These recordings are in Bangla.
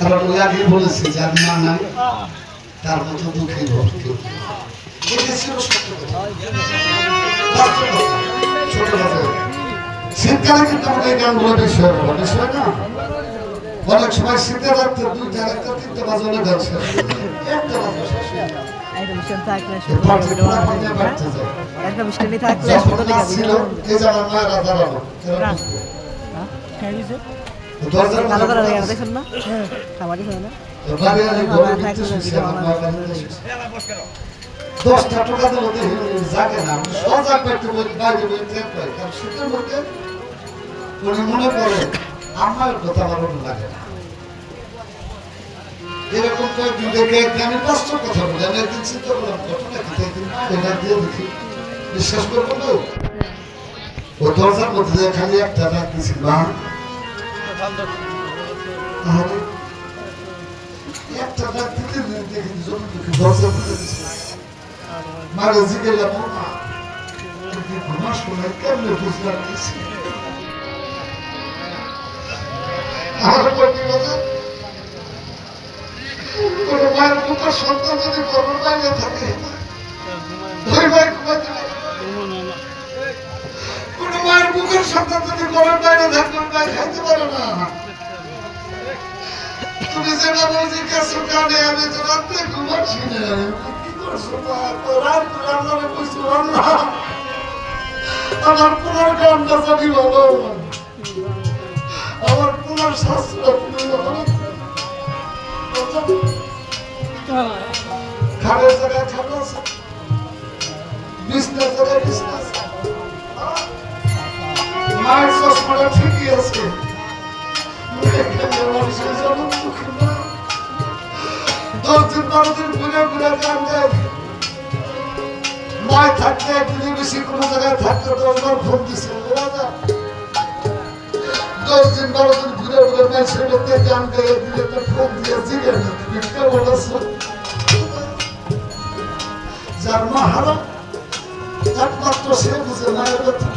কারণ ওই আগে বলেছি যার মা নাই তার মতো দুঃখী ভক্তি শীতকালে কিন্তু আমাদের এই গানগুলো বিষয় না অনেক সময় শীতের রাত্রে 2টা 3টা বাজলে গান শেষ একটা বাজলে শেষ দশটা টাকা দিলে জাগে না সজাগ একটু বাইরে শীতের মধ্যে মনে করে আমার কথা ভালো লাগে না এরকম কয়েকদিন দেখে আমি 5টা কথা বলি আমি একদিন চিন্তা করলাম ঘটনা কি এটা দিয়ে দেখি বিশ্বাস করবো তো ও দরজার মধ্যে খালি একটা ডাক দিছিল একটা ডাক দিতে দেখি দরজা খুলে দিছিল মারে জিগেলাম মা তুমি ঘুমাস না কেমনে বুঝলাম আমার প্রতি কথা কোন মায়ের মুখের সন্তান যদি ঘরের বাইরে থাকে ওই ভাই ঘুমাইতে পারে কোন মায়ের মুখের সন্তান যদি ঘরের বাইরে থাকে ভাই খাইতে পারে না তুমি যেটা বলছি কাছে কানে আমি তো রাত্রে ঘুমাচ্ছি না কি করছো রাত রান্নারে বসছি আমার পুনর গানটা জানি ভালো আমার পুনর শাস্ত্র খাবার জায়গায় খাবার আছে বিজনেস জায়গায় বিজনেস মায়ের চশমাটা ঠিকই আছে দশদিন 12 দিন ঘুরে ঘুরে গান দেয় মায় থাকতে একদিন বেশি কোনো জায়গায় থাকতে 10 বার ফোন দিছে 10 দিন 12 দিন ঘুরে ঘুরে মায়ের সেটাতে গান গাইয়ে দিলে তো ফোন দিয়ে জিগে না তুমি কেমন আছো যার মা হারা একমাত্র সে বুঝে মায়ের কথা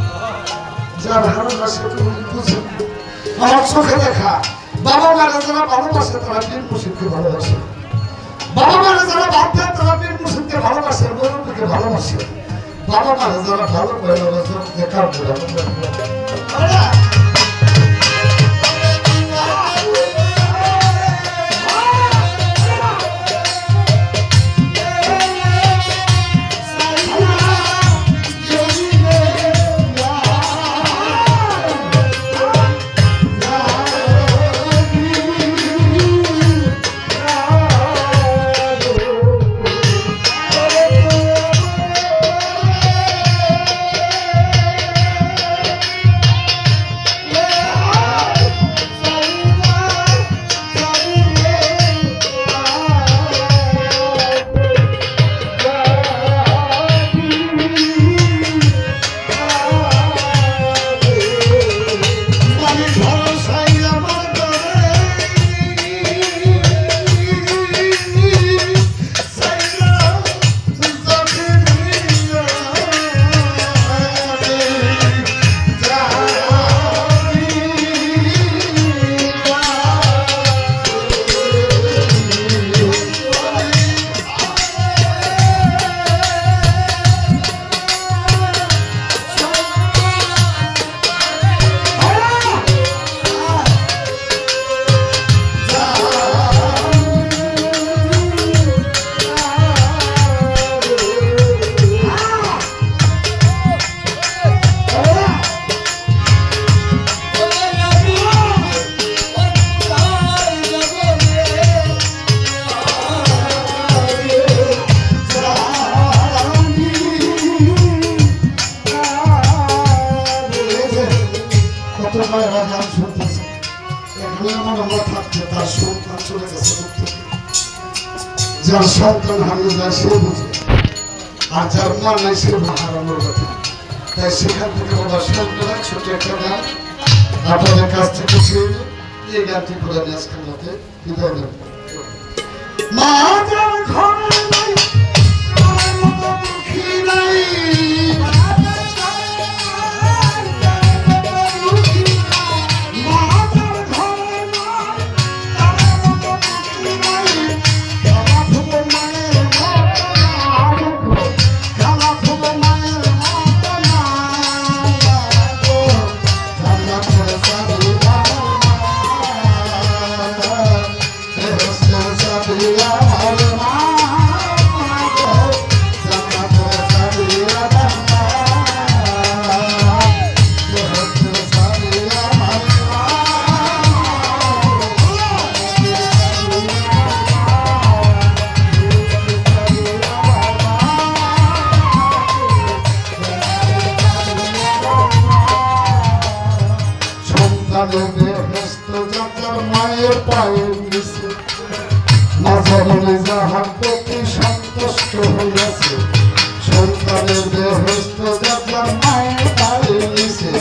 যার হারা না সে বুঝে আমার চোখে দেখা বাবা মারা যারা ভালোবাসে তারা বীর মুর্শিদকে ভালোবাসে বাবা মারা যারা বাদ দেয় তারা বীর মুর্শিদকে ভালোবাসে মরুকে ভালোবাসে বাবা মারা যারা ভালো ভালোবাসে দেখার যার সন্তান হারিয়ে যায় সে বুঝে আর যার মা নাই সে হারানোর কথা তাই সেখান থেকে বাবা সন্তান ছোট একটা গান আপনাদের কাছ থেকে এই গানটি করে আজকের মধ্যে বিদায় নেব মা যার ঘরে নাই আমার মতো দুঃখী নাই মা যার ঘরে নাই আমার মায়ের পায়ের নিচে নজরে যাহার প্রতি সন্তুষ্ট হইয়াছে সন্তানের বেহেশত দেখলাম মায়ের পায়ের নিচে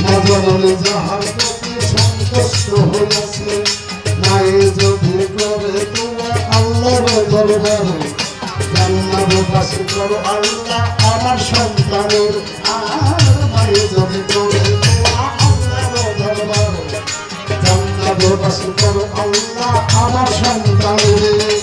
নজরে যাহার প্রতি সন্তুষ্ট হইয়াছে মায়ে যদি করে তোমার আল্লাহর দরবারে জান্নাতবাসী করো আল্লাহ আমার সন্তানের আর মায়ে যদি করে তোমার আল্লাহর দরবারে জান্নাতবাসী করো আল্লাহ আমার সন্তানের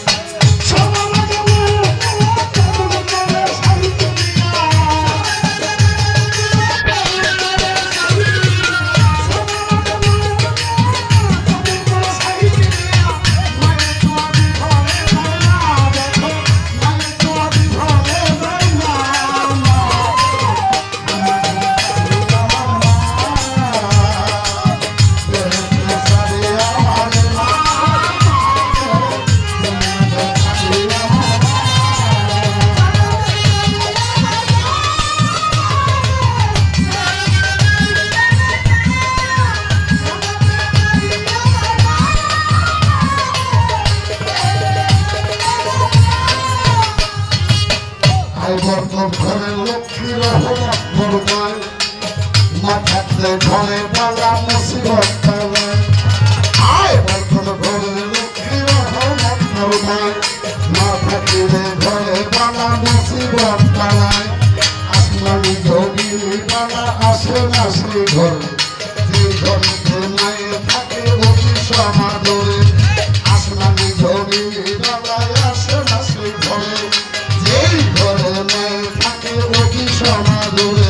ঘরে লক্ষ্মীর হরমায় মা থাকলে ঘরে বালা মুসিবত পালায় আয় বর্তন ঘরে লক্ষ্মীর হরমায় মা থাকলে ঘরে বালা মুসিবত পালায় আসমানি যোগী বালা আসে না সেই ঘরে যে ঘরেতে মায়ে থাকে অতি সমাদরে আসমানি যোগী বালায় আসে না সেই ঘরে যেই ঘরে মায়ে থাকে অতি সমাদরে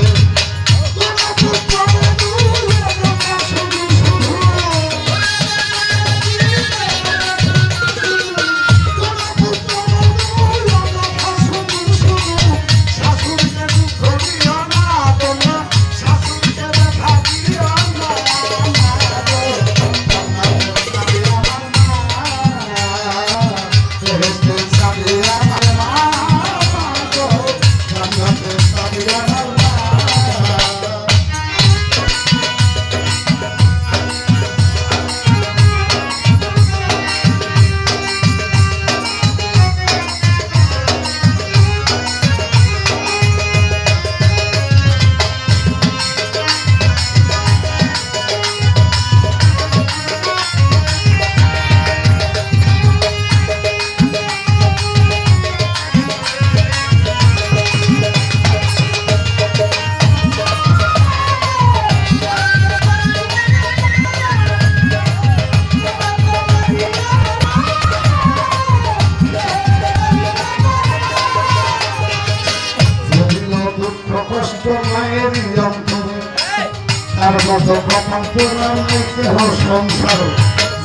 তার মতো কপাল তোলার কেহ সংসার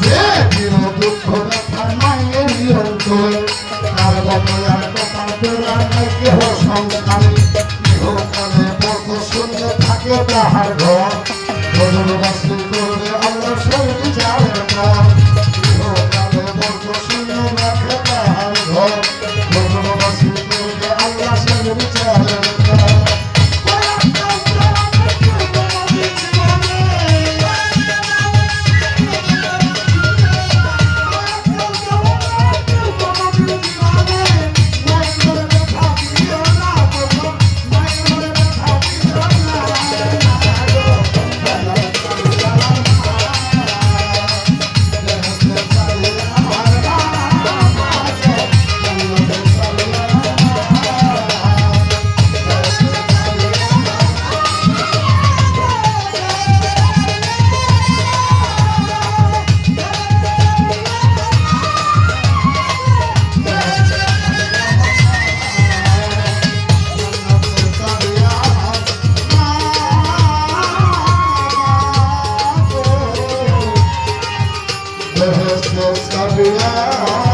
যে দিন দুঃখ ব্যথা মায়ের অন্তরে তার মতো আর কপাল তোলার কেহ সংসারে ইহকালে বড় সুন্দর থাকে তাহার ঘর ভজনবাসী করবে আল্লাহ সেই বিচারের পর ইহকালে বড় সুন্দর রাখে তাহার ঘর ভজনবাসী করবে আল্লাহ সেই বিচারের পর Sabia